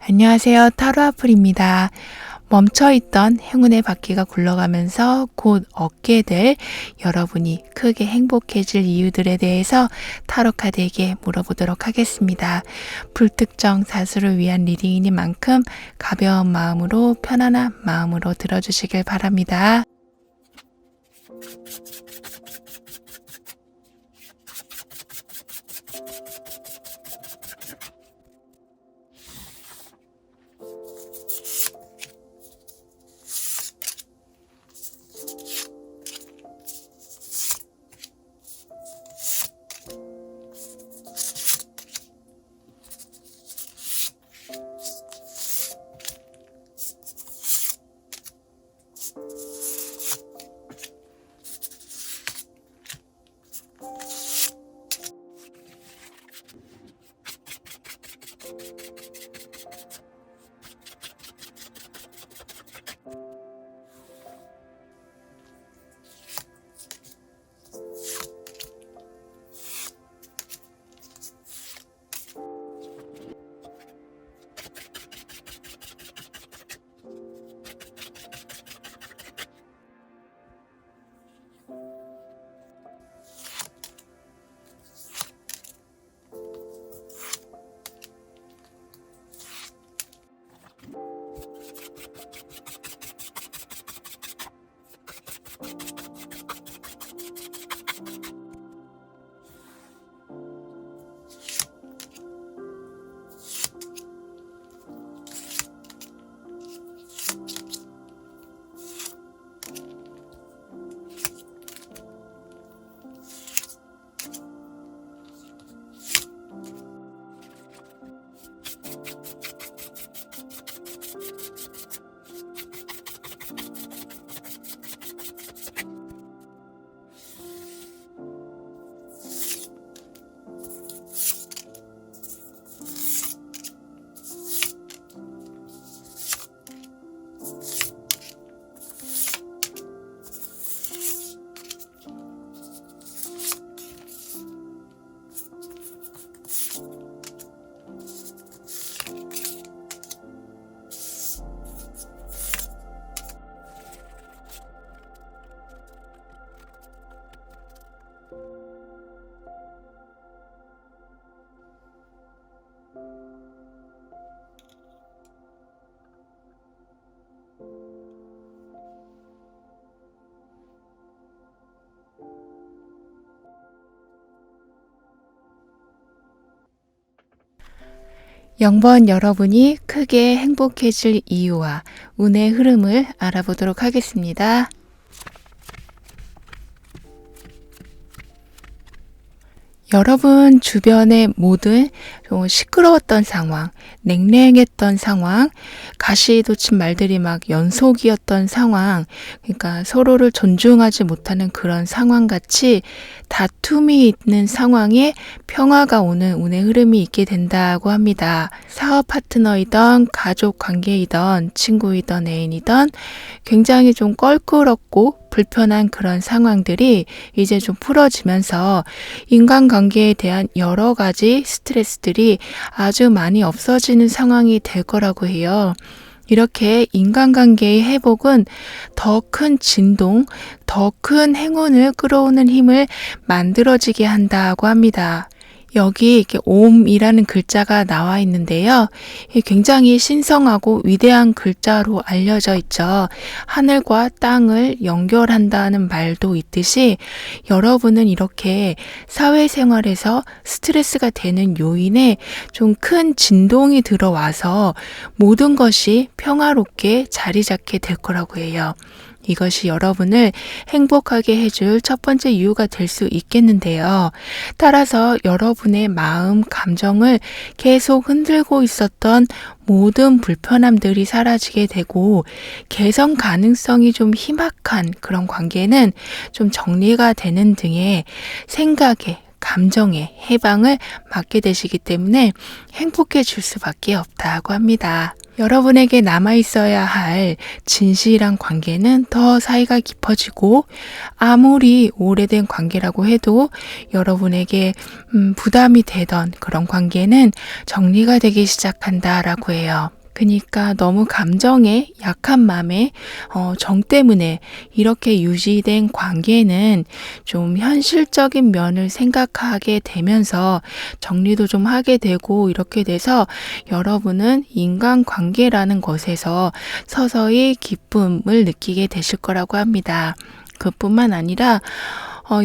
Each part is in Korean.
안녕하세요. 타로아플입니다. 멈춰있던 행운의 바퀴가 굴러가면서 곧 얻게 될 여러분이 크게 행복해질 이유들에 대해서 타로 카드에게 물어보도록 하겠습니다. 불특정 다수를 위한 리딩이니 만큼 가벼운 마음으로 편안한 마음으로 들어주시길 바랍니다. 영번 여러분이 크게 행복해질 이유와 운의 흐름을 알아보도록 하겠습니다. 여러분 주변의 모든 좀 시끄러웠던 상황, 냉랭했던 상황, 가시돋친 말들이 막 연속이었던 상황, 그러니까 서로를 존중하지 못하는 그런 상황같이 다툼이 있는 상황에 평화가 오는 운의 흐름이 있게 된다고 합니다. 사업 파트너이던 가족 관계이던 친구이던 애인이던 굉장히 좀 껄끄럽고 불편한 그런 상황들이 이제 좀 풀어지면서 인간관계에 대한 여러 가지 스트레스들이 아주 많이 없어지는 상황이 될 거라고 해요. 이렇게 인간관계의 회복은 더 큰 진동, 더 큰 행운을 끌어오는 힘을 만들어지게 한다고 합니다. 여기 이렇게 옴이라는 글자가 나와 있는데요. 굉장히 신성하고 위대한 글자로 알려져 있죠. 하늘과 땅을 연결한다는 말도 있듯이 여러분은 이렇게 사회생활에서 스트레스가 되는 요인에 좀 큰 진동이 들어와서 모든 것이 평화롭게 자리 잡게 될 거라고 해요. 이것이 여러분을 행복하게 해줄 첫 번째 이유가 될 수 있겠는데요. 따라서 여러분의 마음, 감정을 계속 흔들고 있었던 모든 불편함들이 사라지게 되고 개선 가능성이 좀 희박한 그런 관계는 좀 정리가 되는 등의 생각에 감정의 해방을 맞게 되시기 때문에 행복해질 수밖에 없다고 합니다. 여러분에게 남아있어야 할 진실한 관계는 더 사이가 깊어지고 아무리 오래된 관계라고 해도 여러분에게 부담이 되던 그런 관계는 정리가 되기 시작한다라고 해요. 그러니까 너무 감정에 약한 마음에 정 때문에 이렇게 유지된 관계는 좀 현실적인 면을 생각하게 되면서 정리도 좀 하게 되고 이렇게 돼서 여러분은 인간관계라는 것에서 서서히 기쁨을 느끼게 되실 거라고 합니다. 그뿐만 아니라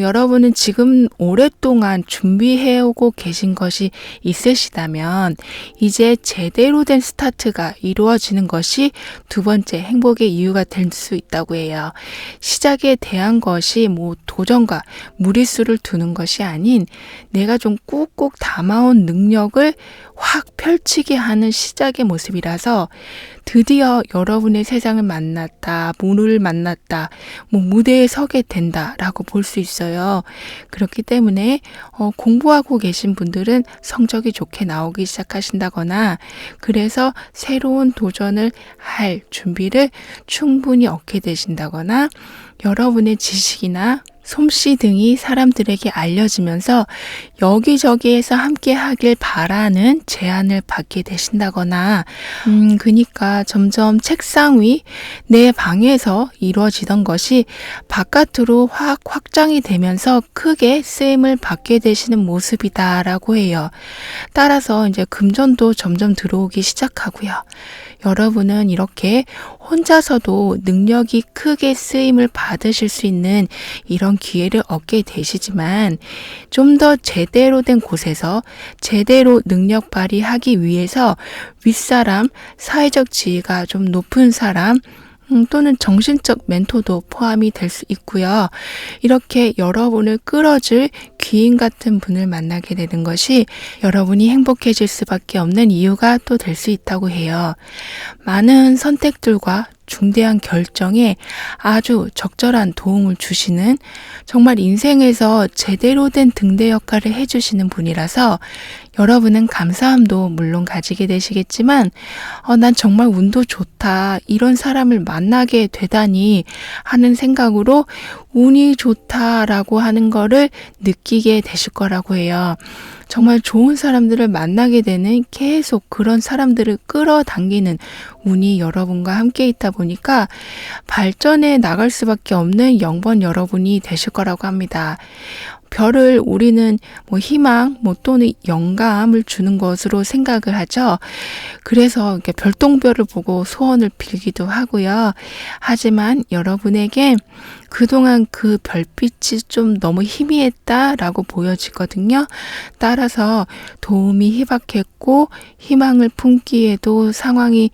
여러분은 지금 오랫동안 준비해오고 계신 것이 있으시다면 이제 제대로 된 스타트가 이루어지는 것이 두 번째 행복의 이유가 될 수 있다고 해요. 시작에 대한 것이 도전과 무리수를 두는 것이 아닌 내가 좀 꾹꾹 담아온 능력을 확 펼치게 하는 시작의 모습이라서 드디어 여러분의 세상을 만났다, 문을 만났다, 무대에 서게 된다라고 볼 수 있어요. 그렇기 때문에 공부하고 계신 분들은 성적이 좋게 나오기 시작하신다거나 그래서 새로운 도전을 할 준비를 충분히 얻게 되신다거나 여러분의 지식이나 솜씨 등이 사람들에게 알려지면서 여기저기에서 함께 하길 바라는 제안을 받게 되신다거나 그러니까 점점 책상 위 내 방에서 이루어지던 것이 바깥으로 확 확장이 되면서 크게 쓰임을 받게 되시는 모습이다라고 해요. 따라서 이제 금전도 점점 들어오기 시작하고요. 여러분은 이렇게 혼자서도 능력이 크게 쓰임을 받으실 수 있는 이런 기회를 얻게 되시지만 좀 더 제대로 된 곳에서 제대로 능력 발휘하기 위해서 윗사람, 사회적 지위가 좀 높은 사람 또는 정신적 멘토도 포함이 될 수 있고요. 이렇게 여러분을 끌어줄 귀인 같은 분을 만나게 되는 것이 여러분이 행복해질 수밖에 없는 이유가 또 될 수 있다고 해요. 많은 선택들과 중대한 결정에 아주 적절한 도움을 주시는 정말 인생에서 제대로 된 등대 역할을 해주시는 분이라서 여러분은 감사함도 물론 가지게 되시겠지만 난 정말 운도 좋다 이런 사람을 만나게 되다니 하는 생각으로 운이 좋다라고 하는 거를 느끼게 되실 거라고 해요. 정말 좋은 사람들을 만나게 되는 계속 그런 사람들을 끌어당기는 운이 여러분과 함께 있다 보니까 발전해 나갈 수밖에 없는 영번 여러분이 되실 거라고 합니다. 별을 우리는 희망 또는 영감을 주는 것으로 생각을 하죠. 그래서 이렇게 별똥별을 보고 소원을 빌기도 하고요. 하지만 여러분에게 그동안 그 별빛이 좀 너무 희미했다라고 보여지거든요. 따라서 도움이 희박했고 희망을 품기에도 상황이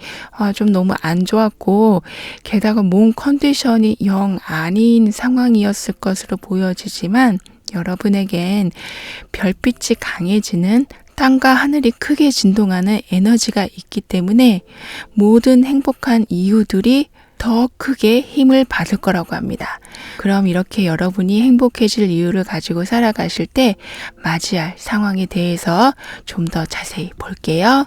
좀 너무 안 좋았고 게다가 몸 컨디션이 영 아닌 상황이었을 것으로 보여지지만 여러분에겐 별빛이 강해지는 땅과 하늘이 크게 진동하는 에너지가 있기 때문에 모든 행복한 이유들이 더 크게 힘을 받을 거라고 합니다. 그럼 이렇게 여러분이 행복해질 이유를 가지고 살아가실 때 맞이할 상황에 대해서 좀 더 자세히 볼게요.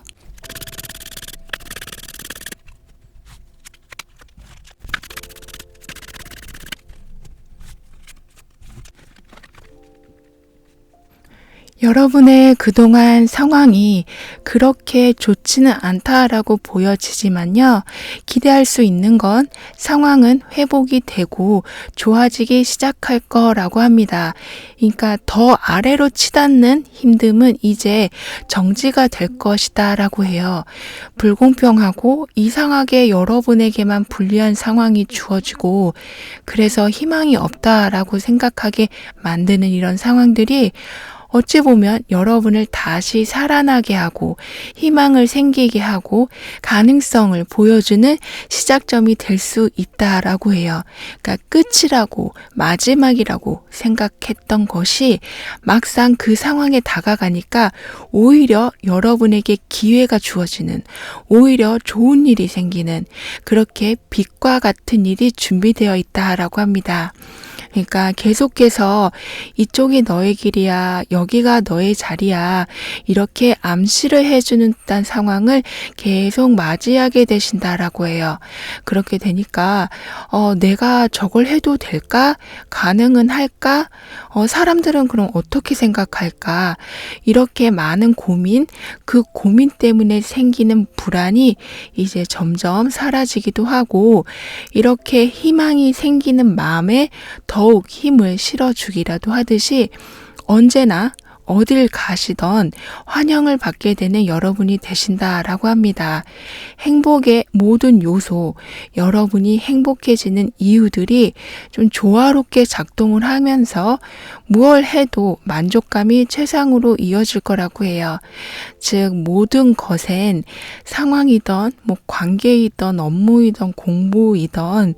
여러분의 그동안 상황이 그렇게 좋지는 않다라고 보여지지만요. 기대할 수 있는 건 상황은 회복이 되고 좋아지기 시작할 거라고 합니다. 그러니까 더 아래로 치닫는 힘듦은 이제 정지가 될 것이다 라고 해요. 불공평하고 이상하게 여러분에게만 불리한 상황이 주어지고 그래서 희망이 없다라고 생각하게 만드는 이런 상황들이 어찌 보면 여러분을 다시 살아나게 하고 희망을 생기게 하고 가능성을 보여주는 시작점이 될 수 있다라고 해요. 그러니까 끝이라고 마지막이라고 생각했던 것이 막상 그 상황에 다가가니까 오히려 여러분에게 기회가 주어지는 오히려 좋은 일이 생기는 그렇게 빛과 같은 일이 준비되어 있다라고 합니다. 그러니까 계속해서 이쪽이 너의 길이야, 여기가 너의 자리야. 이렇게 암시를 해주는 듯한 상황을 계속 맞이하게 되신다라고 해요. 그렇게 되니까 내가 저걸 해도 될까? 가능은 할까? 사람들은 그럼 어떻게 생각할까? 이렇게 많은 고민, 그 고민 때문에 생기는 불안이 이제 점점 사라지기도 하고, 이렇게 희망이 생기는 마음에 더욱 힘을 실어주기라도 하듯이 언제나 어딜 가시던 환영을 받게 되는 여러분이 되신다라고 합니다. 행복의 모든 요소, 여러분이 행복해지는 이유들이 좀 조화롭게 작동을 하면서 무얼 해도 만족감이 최상으로 이어질 거라고 해요. 즉 모든 것엔 상황이든 관계이든 업무이든 공부이든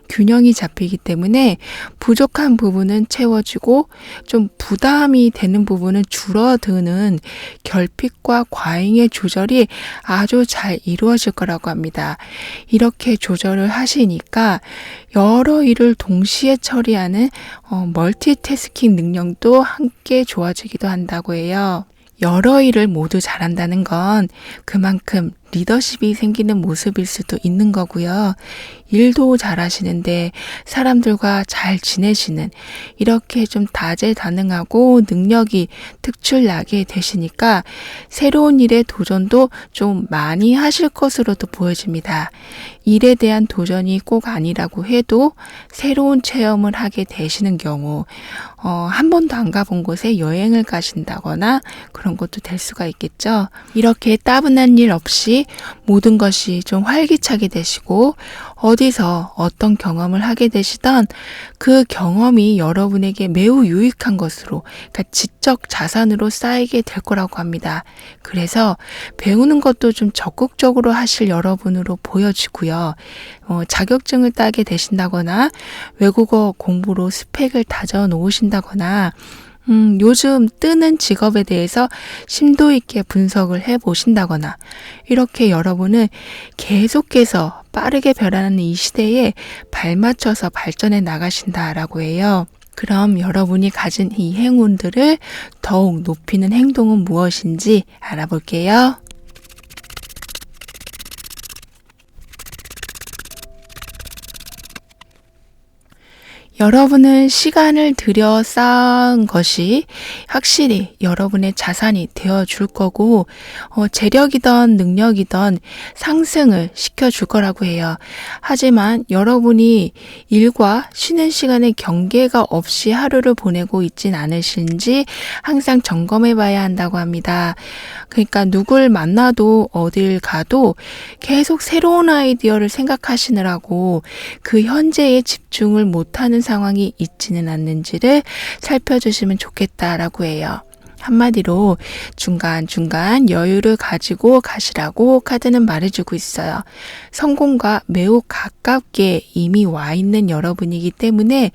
균형이 잡히기 때문에 부족한 부분은 채워지고 좀 부담이 되는 부분은 줄어드는 결핍과 과잉의 조절이 아주 잘 이루어질 거라고 합니다. 이렇게 조절을 하시니까 여러 일을 동시에 처리하는 멀티태스킹 능력도 함께 좋아지기도 한다고 해요. 여러 일을 모두 잘한다는 건 그만큼 리더십이 생기는 모습일 수도 있는 거고요. 일도 잘하시는데 사람들과 잘 지내시는, 이렇게 좀 다재다능하고 능력이 특출나게 되시니까 새로운 일에 도전도 좀 많이 하실 것으로도 보여집니다. 일에 대한 도전이 꼭 아니라고 해도 새로운 체험을 하게 되시는 경우, 한 번도 안 가본 곳에 여행을 가신다거나 그런 것도 될 수가 있겠죠. 이렇게 따분한 일 없이 모든 것이 좀 활기차게 되시고, 어디서 어떤 경험을 하게 되시던 그 경험이 여러분에게 매우 유익한 것으로, 그러니까 지적 자산으로 쌓이게 될 거라고 합니다. 그래서 배우는 것도 좀 적극적으로 하실 여러분으로 보여지고요. 자격증을 따게 되신다거나 외국어 공부로 스펙을 다져 놓으신다거나 요즘 뜨는 직업에 대해서 심도 있게 분석을 해 보신다거나, 이렇게 여러분은 계속해서 빠르게 변하는 이 시대에 발맞춰서 발전해 나가신다라고 해요. 그럼 여러분이 가진 이 행운들을 더욱 높이는 행동은 무엇인지 알아볼게요. 여러분은 시간을 들여 쌓은 것이 확실히 여러분의 자산이 되어줄 거고, 재력이든 능력이든 상승을 시켜줄 거라고 해요. 하지만 여러분이 일과 쉬는 시간에 경계가 없이 하루를 보내고 있진 않으신지 항상 점검해 봐야 한다고 합니다. 그러니까 누굴 만나도 어딜 가도 계속 새로운 아이디어를 생각하시느라고 그 현재에 집중을 못하는 상황이 있지는 않는지를 살펴주시면 좋겠다라고 해요. 한마디로 중간중간 여유를 가지고 가시라고 카드는 말해주고 있어요. 성공과 매우 가깝게 이미 와 있는 여러분이기 때문에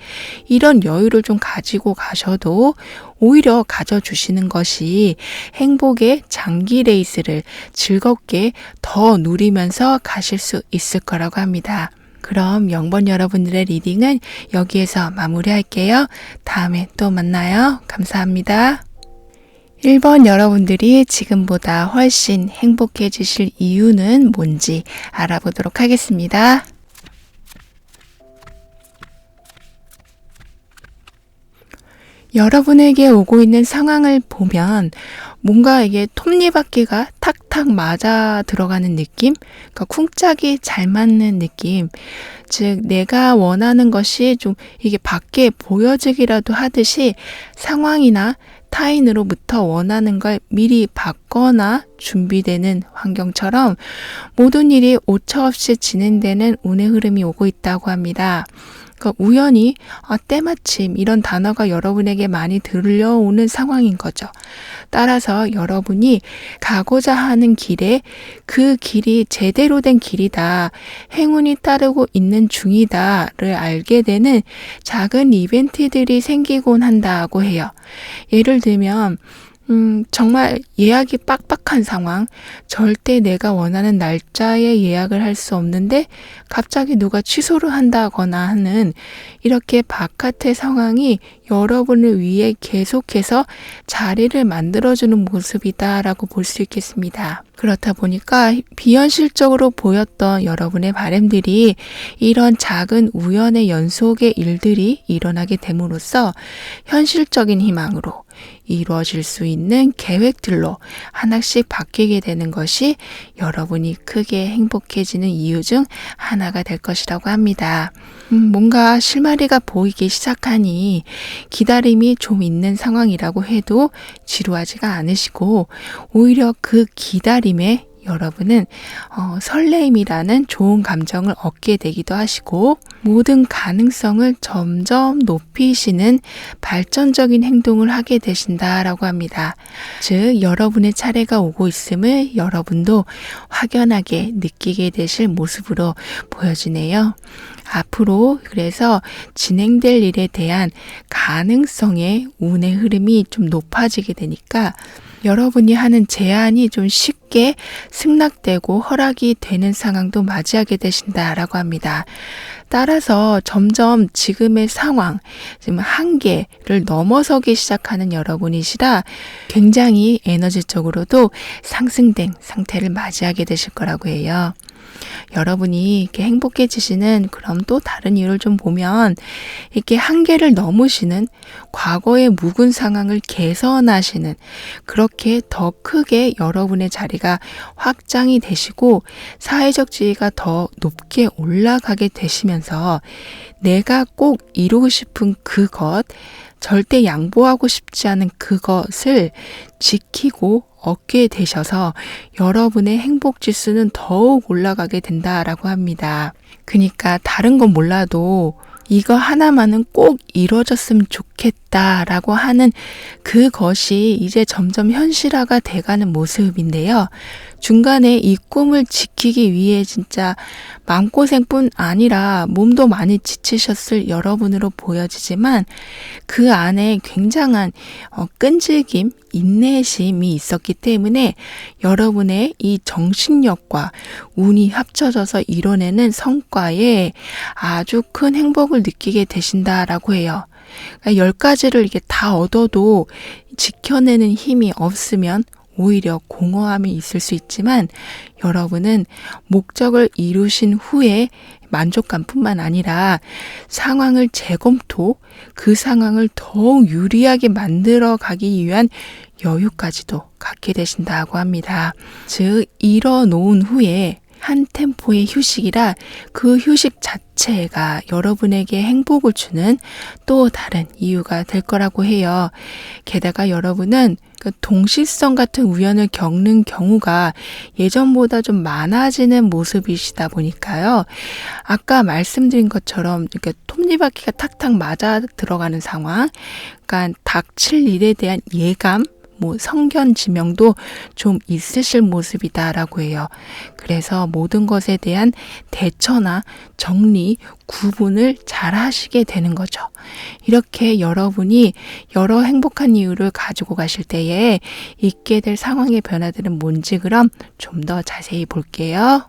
이런 여유를 좀 가지고 가셔도 오히려 가져주시는 것이 행복의 장기 레이스를 즐겁게 더 누리면서 가실 수 있을 거라고 합니다. 그럼 0번 여러분들의 리딩은 여기에서 마무리할게요. 다음에 또 만나요. 감사합니다. 1번 여러분들이 지금보다 훨씬 행복해지실 이유는 뭔지 알아보도록 하겠습니다. 여러분에게 오고 있는 상황을 보면 뭔가 이게 톱니바퀴가 탁탁 맞아 들어가는 느낌? 그러니까 쿵짝이 잘 맞는 느낌. 즉 내가 원하는 것이 좀 이게 밖에 보여지기라도 하듯이 상황이나 타인으로부터 원하는 걸 미리 받거나 준비되는 환경처럼 모든 일이 오차없이 진행되는 운의 흐름이 오고 있다고 합니다. 그러니까 우연히 때마침 이런 단어가 여러분에게 많이 들려오는 상황인 거죠. 따라서 여러분이 가고자 하는 길에 그 길이 제대로 된 길이다, 행운이 따르고 있는 중이다를 알게 되는 작은 이벤트들이 생기곤 한다고 해요. 예를 들면 정말 예약이 빡빡한 상황, 절대 내가 원하는 날짜에 예약을 할 수 없는데 갑자기 누가 취소를 한다거나 하는 이렇게 바깥의 상황이 여러분을 위해 계속해서 자리를 만들어주는 모습이다라고 볼 수 있겠습니다. 그렇다 보니까 비현실적으로 보였던 여러분의 바람들이 이런 작은 우연의 연속의 일들이 일어나게 됨으로써 현실적인 희망으로 이루어질 수 있는 계획들로 하나씩 바뀌게 되는 것이 여러분이 크게 행복해지는 이유 중 하나가 될 것이라고 합니다. 뭔가 실마리가 보이기 시작하니 기다림이 좀 있는 상황이라고 해도 지루하지가 않으시고 오히려 그 기다림에 여러분은 설레임이라는 좋은 감정을 얻게 되기도 하시고 모든 가능성을 점점 높이시는 발전적인 행동을 하게 되신다라고 합니다. 즉 여러분의 차례가 오고 있음을 여러분도 확연하게 느끼게 되실 모습으로 보여지네요. 앞으로 그래서 진행될 일에 대한 가능성의 운의 흐름이 좀 높아지게 되니까 여러분이 하는 제안이 좀 쉽게 승낙되고 허락이 되는 상황도 맞이하게 되신다라고 합니다. 따라서 점점 지금의 상황, 지금 한계를 넘어서기 시작하는 여러분이시라 굉장히 에너지적으로도 상승된 상태를 맞이하게 되실 거라고 해요. 여러분이 이렇게 행복해지시는 그럼 또 다른 이유를 좀 보면 이렇게 한계를 넘으시는 과거의 묵은 상황을 개선하시는 그렇게 더 크게 여러분의 자리가 확장이 되시고 사회적 지위가 더 높게 올라가게 되시면서 내가 꼭 이루고 싶은 그것, 절대 양보하고 싶지 않은 그것을 지키고 얻게 되셔서 여러분의 행복 지수는 더욱 올라가게 된다라고 합니다. 그러니까 다른 건 몰라도 이거 하나만은 꼭 이루어졌으면 좋겠다라고 하는 그것이 이제 점점 현실화가 돼가는 모습인데요. 중간에 이 꿈을 지키기 위해 진짜 마음고생뿐 아니라 몸도 많이 지치셨을 여러분으로 보여지지만 그 안에 굉장한 끈질김, 인내심이 있었기 때문에 여러분의 이 정신력과 운이 합쳐져서 이뤄내는 성과에 아주 큰 행복을 느끼게 되신다라고 해요. 그러니까 10가지를 이렇게 다 얻어도 지켜내는 힘이 없으면 오히려 공허함이 있을 수 있지만 여러분은 목적을 이루신 후에 만족감뿐만 아니라 상황을 재검토, 그 상황을 더욱 유리하게 만들어 가기 위한 여유까지도 갖게 되신다고 합니다. 즉, 이뤄놓은 후에 한 템포의 휴식이라 그 휴식 자체가 여러분에게 행복을 주는 또 다른 이유가 될 거라고 해요. 게다가 여러분은 그 동시성 같은 우연을 겪는 경우가 예전보다 좀 많아지는 모습이시다 보니까요. 아까 말씀드린 것처럼 이렇게 톱니바퀴가 탁탁 맞아 들어가는 상황, 그러니까 닥칠 일에 대한 예감, 성견지명도 좀 있으실 모습이다라고 해요. 그래서 모든 것에 대한 대처나 정리, 구분을 잘 하시게 되는 거죠. 이렇게 여러분이 여러 행복한 이유를 가지고 가실 때에 있게 될 상황의 변화들은 뭔지 그럼 좀 더 자세히 볼게요.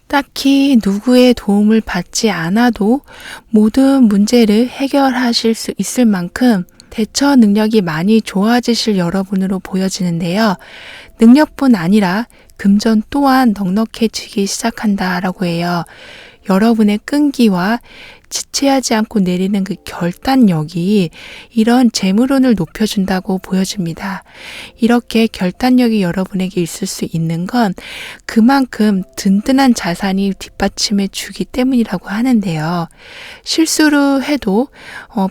딱히 누구의 도움을 받지 않아도 모든 문제를 해결하실 수 있을 만큼 대처 능력이 많이 좋아지실 여러분으로 보여지는데요. 능력뿐 아니라 금전 또한 넉넉해지기 시작한다라고 해요. 여러분의 끈기와 지체하지 않고 내리는 그 결단력이 이런 재물운을 높여준다고 보여집니다. 이렇게 결단력이 여러분에게 있을 수 있는 건 그만큼 든든한 자산이 뒷받침해 주기 때문이라고 하는데요. 실수를 해도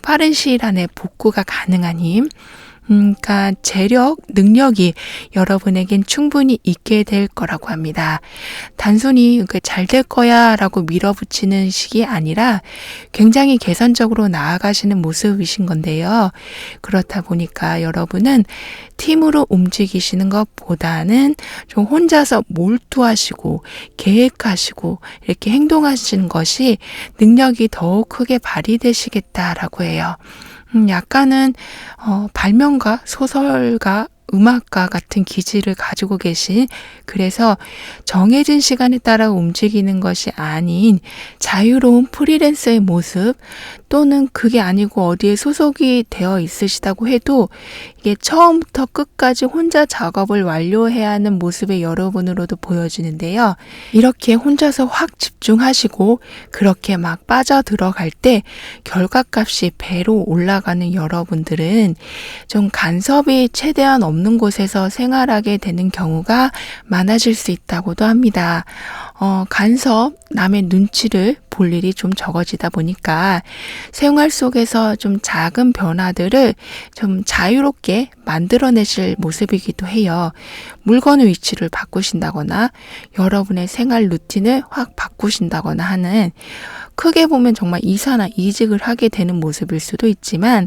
빠른 시일 안에 복구가 가능한 힘, 그러니까 재력, 능력이 여러분에겐 충분히 있게 될 거라고 합니다. 단순히 잘 될 거야 라고 밀어붙이는 식이 아니라 굉장히 개선적으로 나아가시는 모습이신 건데요. 그렇다 보니까 여러분은 팀으로 움직이시는 것보다는 좀 혼자서 몰두하시고 계획하시고 이렇게 행동하시는 것이 능력이 더욱 크게 발휘되시겠다라고 해요. 약간은 발명가, 소설가, 음악가 같은 기질을 가지고 계신, 그래서 정해진 시간에 따라 움직이는 것이 아닌 자유로운 프리랜서의 모습, 또는 그게 아니고 어디에 소속이 되어 있으시다고 해도 이게 처음부터 끝까지 혼자 작업을 완료해야 하는 모습의 여러분으로도 보여지는데요. 이렇게 혼자서 확 집중하시고 그렇게 막 빠져들어갈 때 결과값이 배로 올라가는 여러분들은 좀 간섭이 최대한 없는 곳에서 생활하게 되는 경우가 많아질 수 있다고도 합니다. 간섭, 남의 눈치를 볼 일이 좀 적어지다 보니까 생활 속에서 좀 작은 변화들을 좀 자유롭게 만들어내실 모습이기도 해요. 물건의 위치를 바꾸신다거나 여러분의 생활 루틴을 확 바꾸신다거나 하는, 크게 보면 정말 이사나 이직을 하게 되는 모습일 수도 있지만,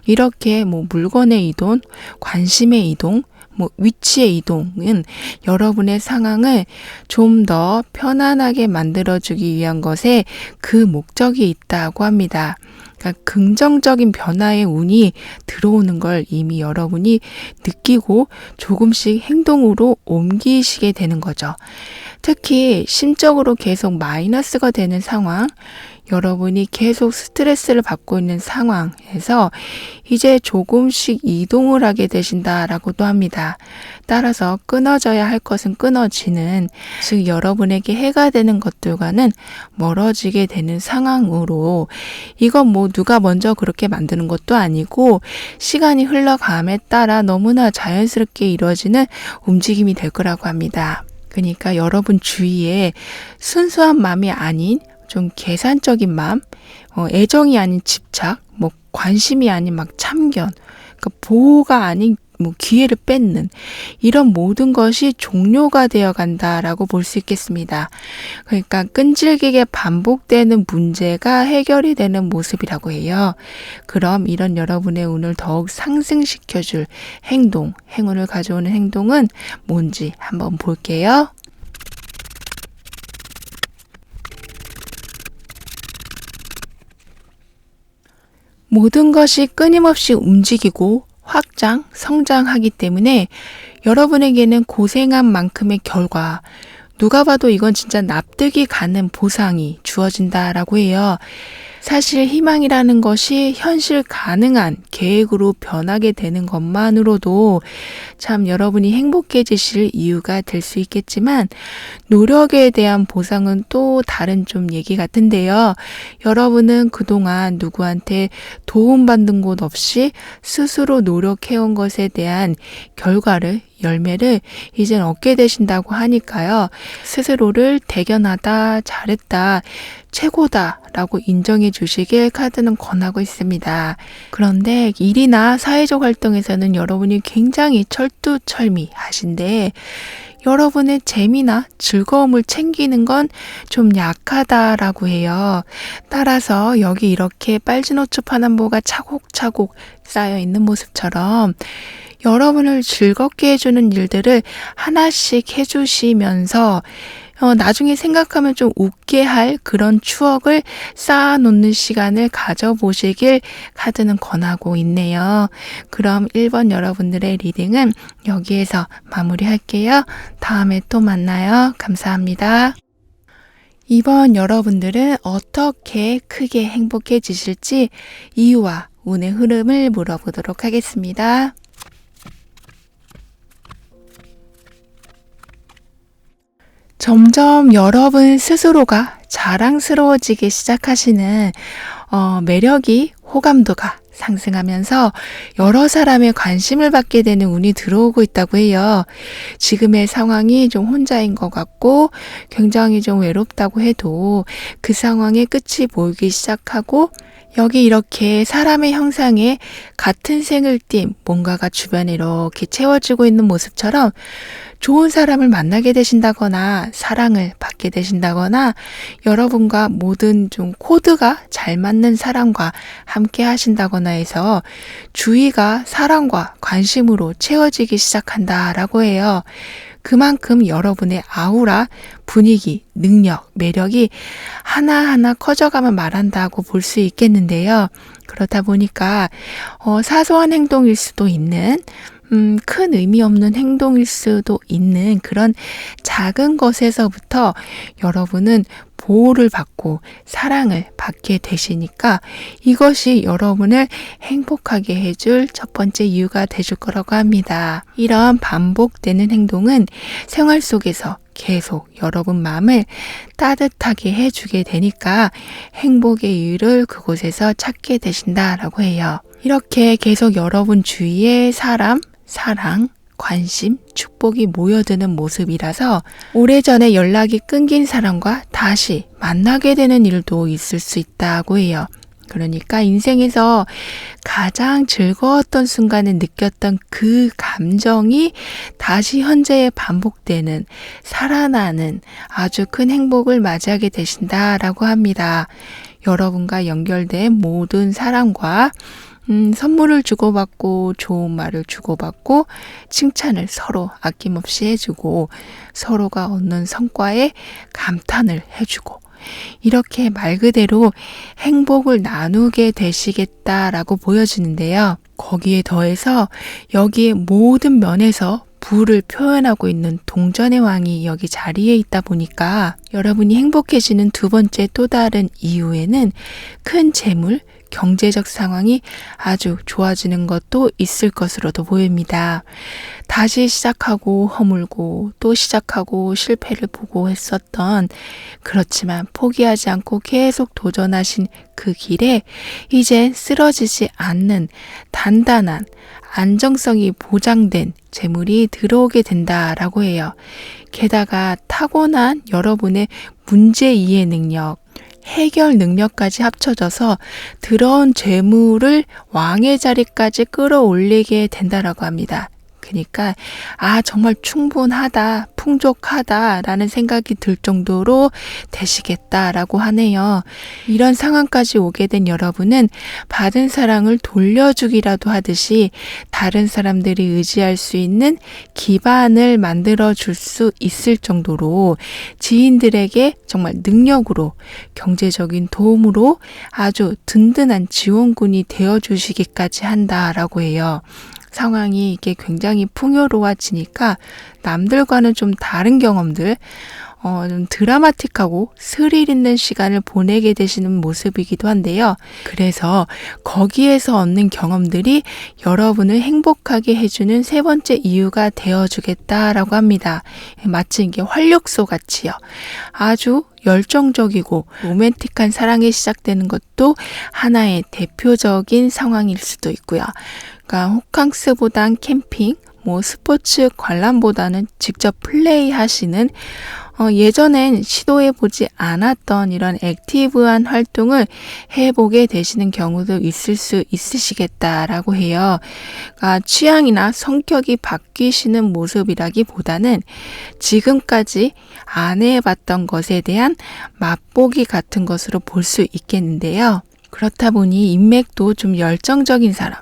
이렇게 물건의 이동, 관심의 이동, 위치의 이동은 여러분의 상황을 좀 더 편안하게 만들어주기 위한 것에 그 목적이 있다고 합니다. 그러니까 긍정적인 변화의 운이 들어오는 걸 이미 여러분이 느끼고 조금씩 행동으로 옮기시게 되는 거죠. 특히 심적으로 계속 마이너스가 되는 상황, 여러분이 계속 스트레스를 받고 있는 상황에서 이제 조금씩 이동을 하게 되신다라고도 합니다. 따라서 끊어져야 할 것은 끊어지는, 즉 여러분에게 해가 되는 것들과는 멀어지게 되는 상황으로, 이건 누가 먼저 그렇게 만드는 것도 아니고 시간이 흘러감에 따라 너무나 자연스럽게 이루어지는 움직임이 될 거라고 합니다. 그러니까 여러분 주위에 순수한 마음이 아닌 좀 계산적인 마음, 애정이 아닌 집착, 관심이 아닌 막 참견, 그러니까 보호가 아닌 기회를 뺏는, 이런 모든 것이 종료가 되어 간다라고 볼 수 있겠습니다. 그러니까 끈질기게 반복되는 문제가 해결이 되는 모습이라고 해요. 그럼 이런 여러분의 운을 더욱 상승시켜줄 행운을 가져오는 행동은 뭔지 한번 볼게요. 모든 것이 끊임없이 움직이고 확장, 성장하기 때문에 여러분에게는 고생한 만큼의 결과, 누가 봐도 이건 진짜 납득이 가는 보상이 주어진다라고 해요. 사실 희망이라는 것이 현실 가능한 계획으로 변하게 되는 것만으로도 참 여러분이 행복해지실 이유가 될 수 있겠지만, 노력에 대한 보상은 또 다른 좀 얘기 같은데요. 여러분은 그동안 누구한테 도움받는 곳 없이 스스로 노력해온 것에 대한 열매를 이젠 얻게 되신다고 하니까요. 스스로를 대견하다, 잘했다, 최고다 라고 인정해 주시길 카드는 권하고 있습니다. 그런데 일이나 사회적 활동에서는 여러분이 굉장히 철두철미하신데, 여러분의 재미나 즐거움을 챙기는 건 좀 약하다라고 해요. 따라서 여기 이렇게 빨주노초 파남보가 차곡차곡 쌓여 있는 모습처럼 여러분을 즐겁게 해주는 일들을 하나씩 해주시면서 나중에 생각하면 좀 웃게 할 그런 추억을 쌓아놓는 시간을 가져보시길 카드는 권하고 있네요. 그럼 1번 여러분들의 리딩은 여기에서 마무리할게요. 다음에 또 만나요. 감사합니다. 2번 여러분들은 어떻게 크게 행복해지실지 이유와 운의 흐름을 물어보도록 하겠습니다. 점점 여러분 스스로가 자랑스러워지기 시작하시는 매력이, 호감도가 상승하면서 여러 사람의 관심을 받게 되는 운이 들어오고 있다고 해요. 지금의 상황이 좀 혼자인 것 같고 굉장히 좀 외롭다고 해도 그 상황의 끝이 보이기 시작하고 여기 이렇게 사람의 형상에 같은 생을 띤 뭔가가 주변에 이렇게 채워지고 있는 모습처럼 좋은 사람을 만나게 되신다거나 사랑을 받게 되신다거나 여러분과 모든 좀 코드가 잘 맞는 사람과 함께 하신다거나 해서 주위가 사랑과 관심으로 채워지기 시작한다라고 해요. 그만큼 여러분의 아우라, 분위기, 능력, 매력이 하나하나 커져가면 말한다고 볼 수 있겠는데요. 그렇다 보니까 사소한 행동일 수도 있는 큰 의미 없는 행동일 수도 있는 그런 작은 것에서부터 여러분은 보호를 받고 사랑을 받게 되시니까 이것이 여러분을 행복하게 해줄 첫 번째 이유가 되줄 거라고 합니다. 이런 반복되는 행동은 생활 속에서 계속 여러분 마음을 따뜻하게 해주게 되니까 행복의 이유를 그곳에서 찾게 되신다라고 해요. 이렇게 계속 여러분 주위에 사람, 사랑, 관심, 축복이 모여드는 모습이라서 오래전에 연락이 끊긴 사람과 다시 만나게 되는 일도 있을 수 있다고 해요. 그러니까 인생에서 가장 즐거웠던 순간에 느꼈던 그 감정이 다시 현재에 반복되는, 살아나는 아주 큰 행복을 맞이하게 되신다라고 합니다. 여러분과 연결된 모든 사람과 선물을 주고받고 좋은 말을 주고받고 칭찬을 서로 아낌없이 해주고 서로가 얻는 성과에 감탄을 해주고 이렇게 말 그대로 행복을 나누게 되시겠다라고 보여지는데요. 거기에 더해서 여기에 모든 면에서 부를 표현하고 있는 동전의 왕이 여기 자리에 있다 보니까 여러분이 행복해지는 두 번째 또 다른 이유에는 큰 재물, 경제적 상황이 아주 좋아지는 것도 있을 것으로도 보입니다. 다시 시작하고 허물고 또 시작하고 실패를 보고 했었던 그렇지만 포기하지 않고 계속 도전하신 그 길에 이제 쓰러지지 않는 단단한 안정성이 보장된 재물이 들어오게 된다라고 해요. 게다가 타고난 여러분의 문제 이해 능력, 해결 능력까지 합쳐져서 들어온 재물을 왕의 자리까지 끌어올리게 된다라고 합니다. 그러니까 정말 충분하다, 풍족하다라는 생각이 들 정도로 되시겠다라고 하네요. 이런 상황까지 오게 된 여러분은 받은 사랑을 돌려주기라도 하듯이 다른 사람들이 의지할 수 있는 기반을 만들어 줄 수 있을 정도로 지인들에게 정말 능력으로 경제적인 도움으로 아주 든든한 지원군이 되어주시기까지 한다라고 해요. 상황이 이게 굉장히 풍요로워지니까 남들과는 좀 다른 경험들, 좀 드라마틱하고 스릴 있는 시간을 보내게 되시는 모습이기도 한데요. 그래서 거기에서 얻는 경험들이 여러분을 행복하게 해주는 세 번째 이유가 되어주겠다라고 합니다. 마치 이게 활력소 같이요. 아주 열정적이고 로맨틱한 사랑이 시작되는 것도 하나의 대표적인 상황일 수도 있고요. 그러니까 호캉스보단 캠핑, 스포츠 관람보다는 직접 플레이하시는 예전엔 시도해보지 않았던 이런 액티브한 활동을 해보게 되시는 경우도 있을 수 있으시겠다라고 해요. 그러니까 취향이나 성격이 바뀌시는 모습이라기보다는 지금까지 안 해봤던 것에 대한 맛보기 같은 것으로 볼 수 있겠는데요. 그렇다 보니 인맥도 좀 열정적인 사람,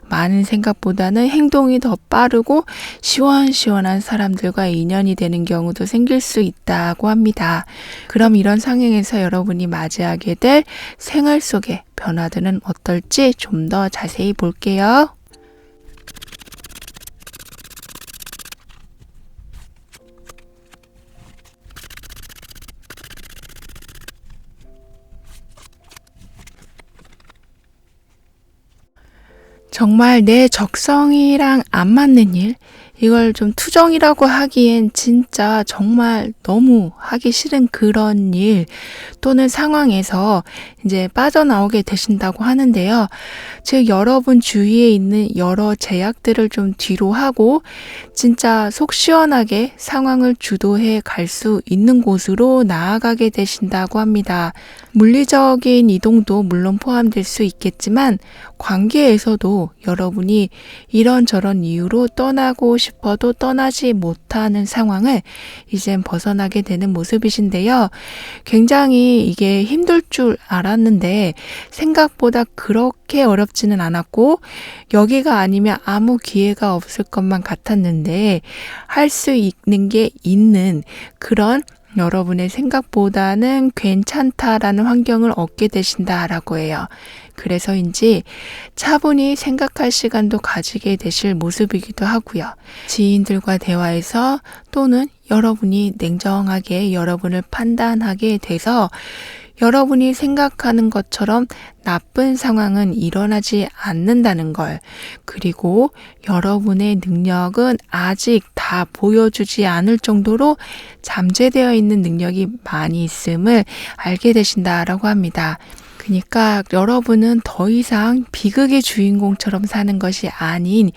많은 생각보다는 행동이 더 빠르고 시원시원한 사람들과 인연이 되는 경우도 생길 수 있다고 합니다. 그럼 이런 상황에서 여러분이 맞이하게 될 생활 속의 변화들은 어떨지 좀 더 자세히 볼게요. 정말 내 적성이랑 안 맞는 일, 이걸 좀 투정이라고 하기엔 진짜 정말 너무 하기 싫은 그런 일 또는 상황에서 이제 빠져나오게 되신다고 하는데요. 즉 여러분 주위에 있는 여러 제약들을 좀 뒤로 하고 진짜 속 시원하게 상황을 주도해 갈 수 있는 곳으로 나아가게 되신다고 합니다. 물리적인 이동도 물론 포함될 수 있겠지만 관계에서도 여러분이 이런저런 이유로 떠나고 싶어도 떠나지 못하는 상황을 이젠 벗어나게 되는 모습이신데요. 굉장히 이게 힘들 줄 알았는데 생각보다 그렇게 어렵지는 않았고 여기가 아니면 아무 기회가 없을 것만 같았는데 할 수 있는 게 있는 그런 여러분의 생각보다는 괜찮다라는 환경을 얻게 되신다라고 해요. 그래서인지 차분히 생각할 시간도 가지게 되실 모습이기도 하고요. 지인들과 대화에서 또는 여러분이 냉정하게 여러분을 판단하게 돼서 여러분이 생각하는 것처럼 나쁜 상황은 일어나지 않는다는 걸, 그리고 여러분의 능력은 아직 다 보여주지 않을 정도로 잠재되어 있는 능력이 많이 있음을 알게 되신다라고 합니다. 그러니까 여러분은 더 이상 비극의 주인공처럼 사는 것이 아닌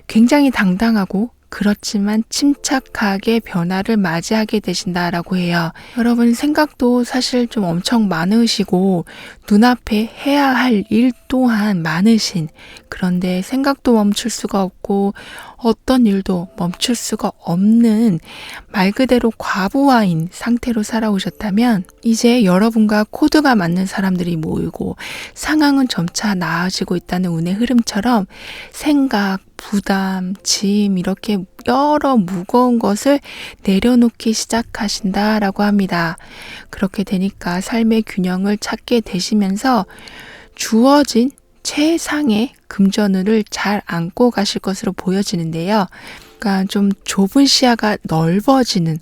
굉장히 당당하고 그렇지만 침착하게 변화를 맞이하게 되신다라고 해요. 여러분 생각도 사실 좀 엄청 많으시고 눈앞에 해야 할 일 또한 많으신, 그런데 생각도 멈출 수가 없고 어떤 일도 멈출 수가 없는 말 그대로 과부하인 상태로 살아오셨다면 이제 여러분과 코드가 맞는 사람들이 모이고 상황은 점차 나아지고 있다는 운의 흐름처럼 생각, 부담, 짐 이렇게 여러 무거운 것을 내려놓기 시작하신다라고 합니다. 그렇게 되니까 삶의 균형을 찾게 되시면서 주어진 최상의 금전운을 잘 안고 가실 것으로 보여지는데요. 그러니까 좀 좁은 시야가 넓어지는,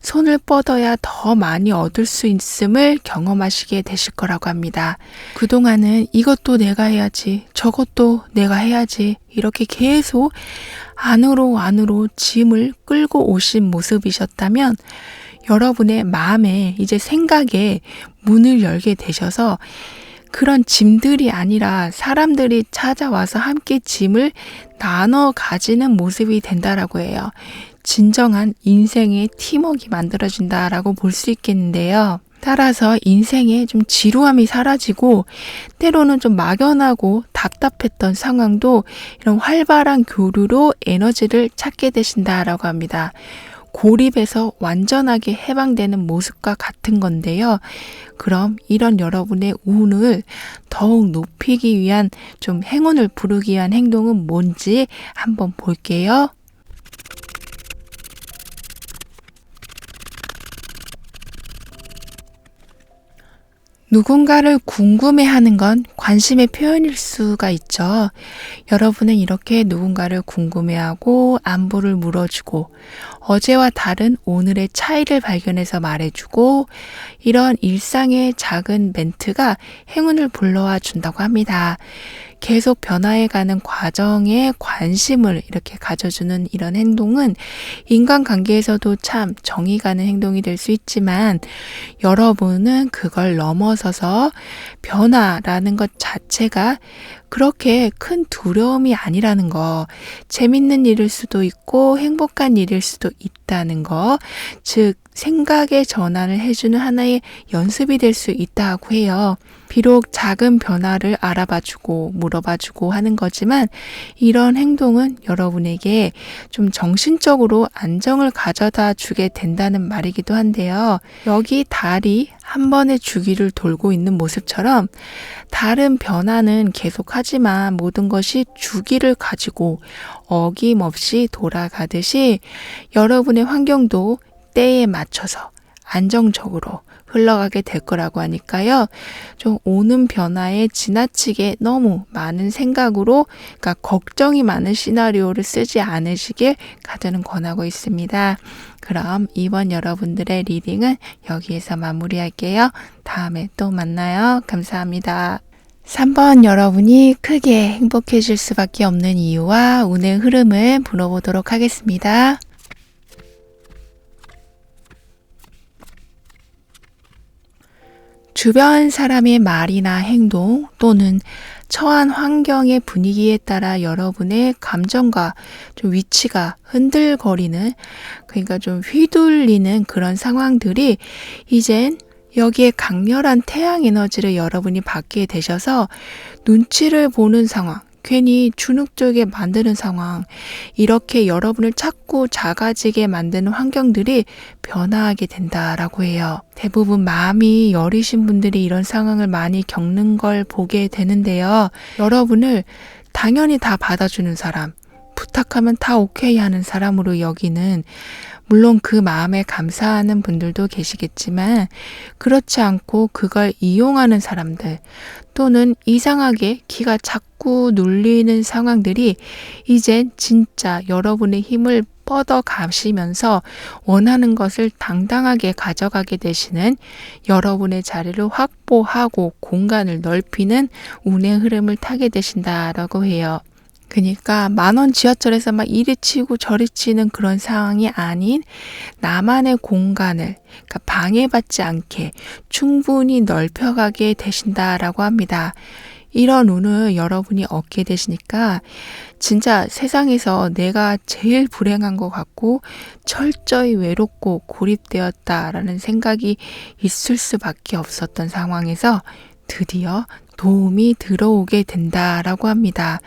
손을 뻗어야 더 많이 얻을 수 있음을 경험하시게 되실 거라고 합니다. 그동안은 이것도 내가 해야지, 저것도 내가 해야지 이렇게 계속 안으로 짐을 끌고 오신 모습이셨다면 여러분의 마음에 이제 생각에 문을 열게 되셔서 그런 짐들이 아니라 사람들이 찾아와서 함께 짐을 나눠 가지는 모습이 된다라고 해요. 진정한 인생의 팀워크가 만들어진다라고 볼 수 있겠는데요. 따라서 인생에 좀 지루함이 사라지고 때로는 좀 막연하고 답답했던 상황도 이런 활발한 교류로 에너지를 찾게 되신다라고 합니다. 고립에서 완전하게 해방되는 모습과 같은 건데요. 그럼 이런 여러분의 운을 더욱 높이기 위한, 좀 행운을 부르기 위한 행동은 뭔지 한번 볼게요. 누군가를 궁금해하는 건 관심의 표현일 수가 있죠. 여러분은 이렇게 누군가를 궁금해하고 안부를 물어주고 어제와 다른 오늘의 차이를 발견해서 말해주고 이런 일상의 작은 멘트가 행운을 불러와 준다고 합니다. 계속 변화해가는 과정에 관심을 이렇게 가져주는 이런 행동은 인간관계에서도 참 정이 가는 행동이 될 수 있지만 여러분은 그걸 넘어서서 변화라는 것 자체가 그렇게 큰 두려움이 아니라는 거, 재밌는 일일 수도 있고 행복한 일일 수도 있다는 거, 즉 생각의 전환을 해주는 하나의 연습이 될 수 있다고 해요. 비록 작은 변화를 알아봐주고 물어봐주고 하는 거지만 이런 행동은 여러분에게 좀 정신적으로 안정을 가져다 주게 된다는 말이기도 한데요. 여기 달이 한 번의 주기를 돌고 있는 모습처럼 다른 변화는 계속하지만 모든 것이 주기를 가지고 어김없이 돌아가듯이 여러분의 환경도 때에 맞춰서 안정적으로 흘러가게 될 거라고 하니까요. 좀 오는 변화에 지나치게 너무 많은 생각으로, 그러니까 걱정이 많은 시나리오를 쓰지 않으시길 가드는 권하고 있습니다. 그럼 이번 여러분들의 리딩은 여기에서 마무리할게요. 다음에 또 만나요. 감사합니다. 3번 여러분이 크게 행복해질 수밖에 없는 이유와 운의 흐름을 물어보도록 하겠습니다. 주변 사람의 말이나 행동 또는 처한 환경의 분위기에 따라 여러분의 감정과 좀 위치가 흔들거리는, 그러니까 좀 휘둘리는 그런 상황들이 이젠 여기에 강렬한 태양 에너지를 여러분이 받게 되셔서 눈치를 보는 상황, 괜히 주눅들게 만드는 상황, 이렇게 여러분을 자꾸 작아지게 만드는 환경들이 변화하게 된다라고 해요. 대부분 마음이 여리신 분들이 이런 상황을 많이 겪는 걸 보게 되는데요. 여러분을 당연히 다 받아주는 사람, 부탁하면 다 오케이 하는 사람으로 여기는, 물론 그 마음에 감사하는 분들도 계시겠지만 그렇지 않고 그걸 이용하는 사람들 또는 이상하게 기가 자꾸 눌리는 상황들이 이젠 진짜 여러분의 힘을 뻗어 가시면서 원하는 것을 당당하게 가져가게 되시는, 여러분의 자리를 확보하고 공간을 넓히는 운의 흐름을 타게 되신다라고 해요. 그러니까 10,000원 지하철에서 막 이리 치고 저리 치는 그런 상황이 아닌 나만의 공간을, 그러니까 방해받지 않게 충분히 넓혀가게 되신다라고 합니다. 이런 운을 여러분이 얻게 되시니까 진짜 세상에서 내가 제일 불행한 것 같고 철저히 외롭고 고립되었다라는 생각이 있을 수밖에 없었던 상황에서 드디어 도움이 들어오게 된다라고 합니다.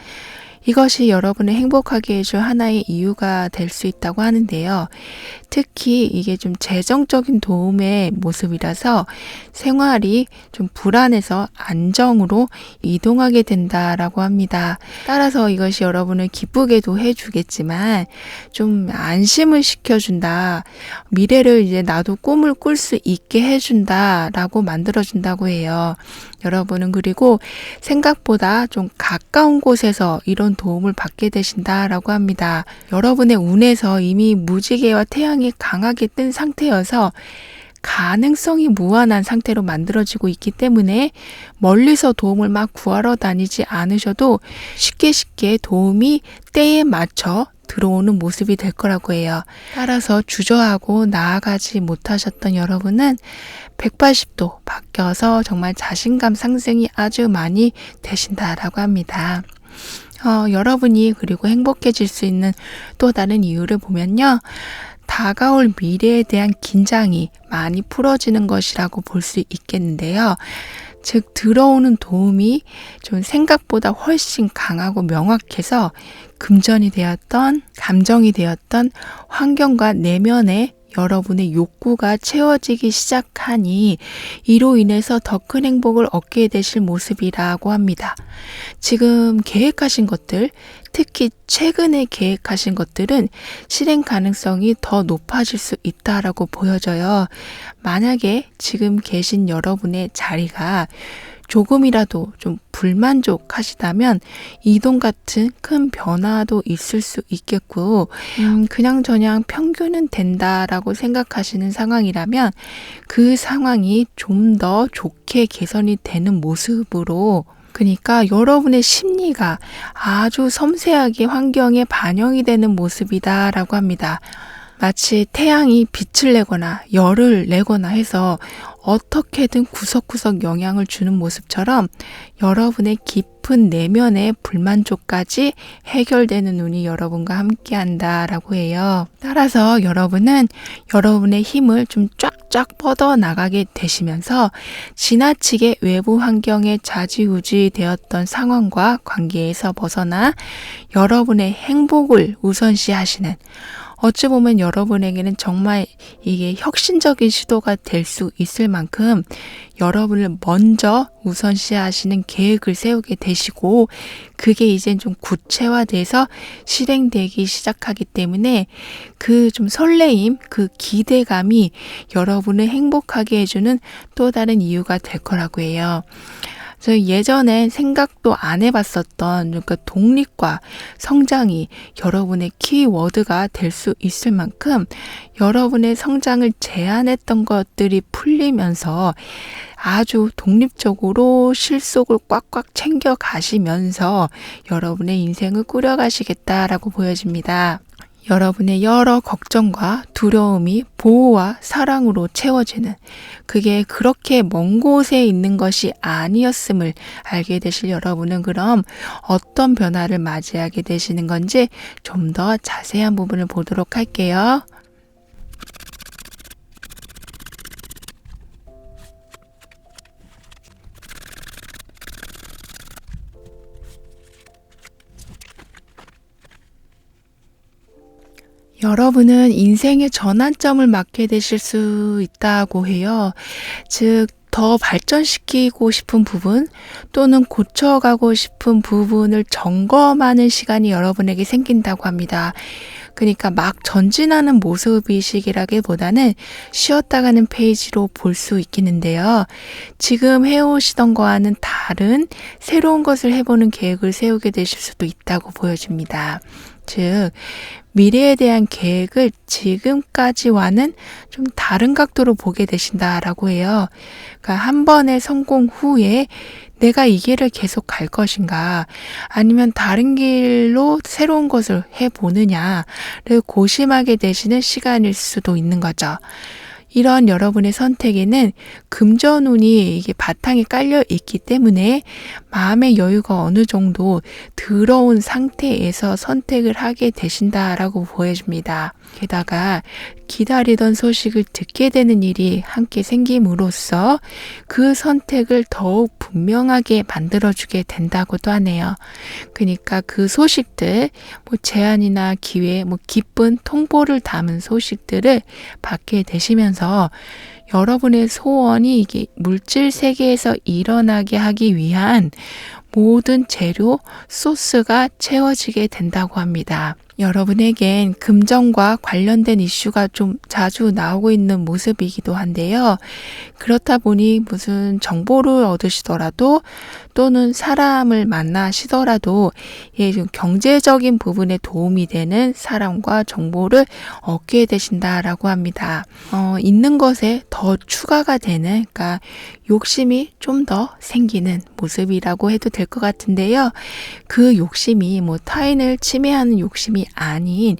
이것이 여러분을 행복하게 해줄 하나의 이유가 될 수 있다고 하는데요. 특히 이게 좀 재정적인 도움의 모습이라서 생활이 좀 불안해서 안정으로 이동하게 된다라고 합니다. 따라서 이것이 여러분을 기쁘게도 해주겠지만 좀 안심을 시켜준다. 미래를 이제 나도 꿈을 꿀 수 있게 해준다라고 만들어준다고 해요. 여러분은 그리고 생각보다 좀 가까운 곳에서 이런 도움을 받게 되신다라고 합니다. 여러분의 운에서 이미 무지개와 태양이 강하게 뜬 상태여서 가능성이 무한한 상태로 만들어지고 있기 때문에 멀리서 도움을 막 구하러 다니지 않으셔도 쉽게 도움이 때에 맞춰 들어오는 모습이 될 거라고 해요. 따라서 주저하고 나아가지 못하셨던 여러분은 180도 바뀌어서 정말 자신감 상승이 아주 많이 되신다라고 합니다. 여러분이 그리고 행복해질 수 있는 또 다른 이유를 보면요. 다가올 미래에 대한 긴장이 많이 풀어지는 것이라고 볼 수 있겠는데요. 즉 들어오는 도움이 좀 생각보다 훨씬 강하고 명확해서 금전이 되었던, 감정이 되었던 환경과 내면의 여러분의 욕구가 채워지기 시작하니 이로 인해서 더 큰 행복을 얻게 되실 모습이라고 합니다. 지금 계획하신 것들, 특히 최근에 계획하신 것들은 실행 가능성이 더 높아질 수 있다라고 보여져요. 만약에 지금 계신 여러분의 자리가 조금이라도 좀 불만족하시다면 이동 같은 큰 변화도 있을 수 있겠고, 그냥저냥 평균은 된다라고 생각하시는 상황이라면 그 상황이 좀 더 좋게 개선이 되는 모습으로, 그러니까 여러분의 심리가 아주 섬세하게 환경에 반영이 되는 모습이다라고 합니다. 마치 태양이 빛을 내거나 열을 내거나 해서 어떻게든 구석구석 영향을 주는 모습처럼 여러분의 깊은 내면의 불만족까지 해결되는 운이 여러분과 함께 한다라고 해요. 따라서 여러분은 여러분의 힘을 좀 쫙쫙 뻗어 나가게 되시면서 지나치게 외부 환경에 좌지우지 되었던 상황과 관계에서 벗어나 여러분의 행복을 우선시하시는, 어찌 보면 여러분에게는 정말 이게 혁신적인 시도가 될 수 있을 만큼 여러분을 먼저 우선시하시는 계획을 세우게 되시고, 그게 이젠 좀 구체화돼서 실행되기 시작하기 때문에 그 좀 설레임, 그 기대감이 여러분을 행복하게 해주는 또 다른 이유가 될 거라고 해요. 저 예전에 생각도 안 해봤었던 그러니까 독립과 성장이 여러분의 키워드가 될 수 있을 만큼 여러분의 성장을 제한했던 것들이 풀리면서 아주 독립적으로 실속을 꽉꽉 챙겨 가시면서 여러분의 인생을 꾸려가시겠다라고 보여집니다. 여러분의 여러 걱정과 두려움이 보호와 사랑으로 채워지는 그게 그렇게 먼 곳에 있는 것이 아니었음을 알게 되실 여러분은 그럼 어떤 변화를 맞이하게 되시는 건지 좀 더 자세한 부분을 보도록 할게요. 여러분은 인생의 전환점을 맞게 되실 수 있다고 해요. 즉, 더 발전시키고 싶은 부분 또는 고쳐가고 싶은 부분을 점검하는 시간이 여러분에게 생긴다고 합니다. 그러니까 막 전진하는 모습이시기라기보다는 쉬었다 가는 페이지로 볼 수 있겠는데요. 지금 해오시던 거와는 다른 새로운 것을 해보는 계획을 세우게 되실 수도 있다고 보여집니다. 즉, 미래에 대한 계획을 지금까지와는 좀 다른 각도로 보게 되신다라고 해요. 그러니까 한 번의 성공 후에 내가 이 길을 계속 갈 것인가 아니면 다른 길로 새로운 것을 해보느냐를 고심하게 되시는 시간일 수도 있는 거죠. 이런 여러분의 선택에는 금전운이 이게 바탕에 깔려 있기 때문에 마음의 여유가 어느 정도 들어온 상태에서 선택을 하게 되신다라고 보여집니다. 게다가 기다리던 소식을 듣게 되는 일이 함께 생김으로써 그 선택을 더욱 분명하게 만들어주게 된다고도 하네요. 그러니까 그 소식들, 제안이나 기회, 기쁜 통보를 담은 소식들을 받게 되시면서 여러분의 소원이 이게 물질 세계에서 일어나게 하기 위한 모든 재료, 소스가 채워지게 된다고 합니다. 여러분에겐 금전과 관련된 이슈가 좀 자주 나오고 있는 모습이기도 한데요. 그렇다 보니 무슨 정보를 얻으시더라도 또는 사람을 만나시더라도 좀 경제적인 부분에 도움이 되는 사람과 정보를 얻게 되신다라고 합니다. 있는 것에 더 추가가 되는, 그러니까 욕심이 좀 더 생기는 모습이라고 해도 될 것 같은데요. 그 욕심이 타인을 침해하는 욕심이 아닌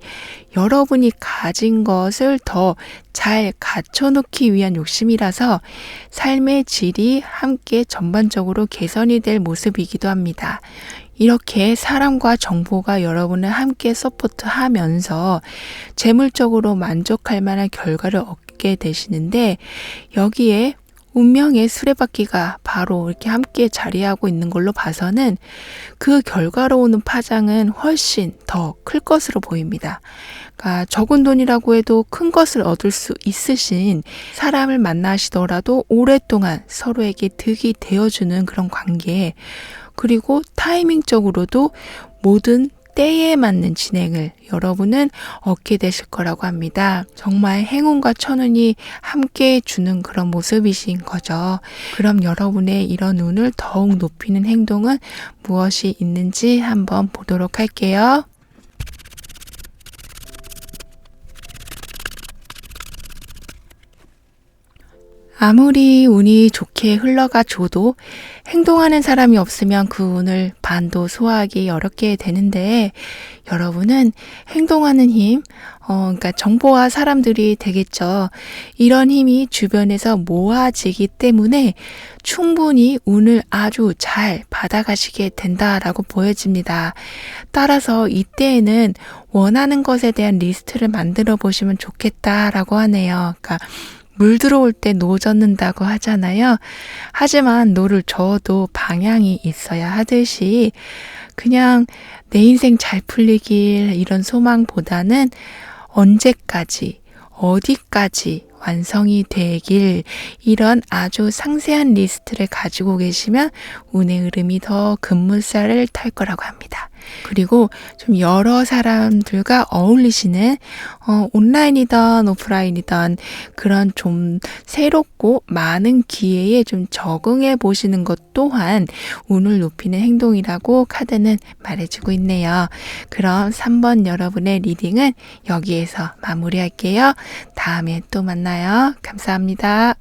여러분이 가진 것을 더 잘 갖춰놓기 위한 욕심이라서 삶의 질이 함께 전반적으로 개선이 될 모습이기도 합니다. 이렇게 사람과 정보가 여러분을 함께 서포트하면서 재물적으로 만족할 만한 결과를 얻게 되시는데 여기에 운명의 수레바퀴가 바로 이렇게 함께 자리하고 있는 걸로 봐서는 그 결과로 오는 파장은 훨씬 더 클 것으로 보입니다. 그러니까 적은 돈이라고 해도 큰 것을 얻을 수 있으신 사람을 만나시더라도 오랫동안 서로에게 득이 되어주는 그런 관계, 그리고 타이밍적으로도 모든 때에 맞는 진행을 여러분은 얻게 되실 거라고 합니다. 정말 행운과 천운이 함께 주는 그런 모습이신 거죠. 그럼 여러분의 이런 운을 더욱 높이는 행동은 무엇이 있는지 한번 보도록 할게요. 아무리 운이 좋게 흘러가 줘도 행동하는 사람이 없으면 그 운을 반도 소화하기 어렵게 되는데 여러분은 행동하는 힘, 그러니까 정보와 사람들이 되겠죠. 이런 힘이 주변에서 모아지기 때문에 충분히 운을 아주 잘 받아가시게 된다라고 보여집니다. 따라서 이때에는 원하는 것에 대한 리스트를 만들어 보시면 좋겠다라고 하네요. 그러니까 물 들어올 때 노 젓는다고 하잖아요. 하지만 노를 저어도 방향이 있어야 하듯이 그냥 내 인생 잘 풀리길 이런 소망보다는 언제까지, 어디까지 완성이 되길 이런 아주 상세한 리스트를 가지고 계시면 운의 흐름이 더 급물살을 탈 거라고 합니다. 그리고 좀 여러 사람들과 어울리시는 온라인이든 오프라인이든 그런 좀 새롭고 많은 기회에 좀 적응해 보시는 것 또한 운을 높이는 행동이라고 카드는 말해주고 있네요. 그럼 3번 여러분의 리딩은 여기에서 마무리할게요. 다음에 또 만나요. 감사합니다.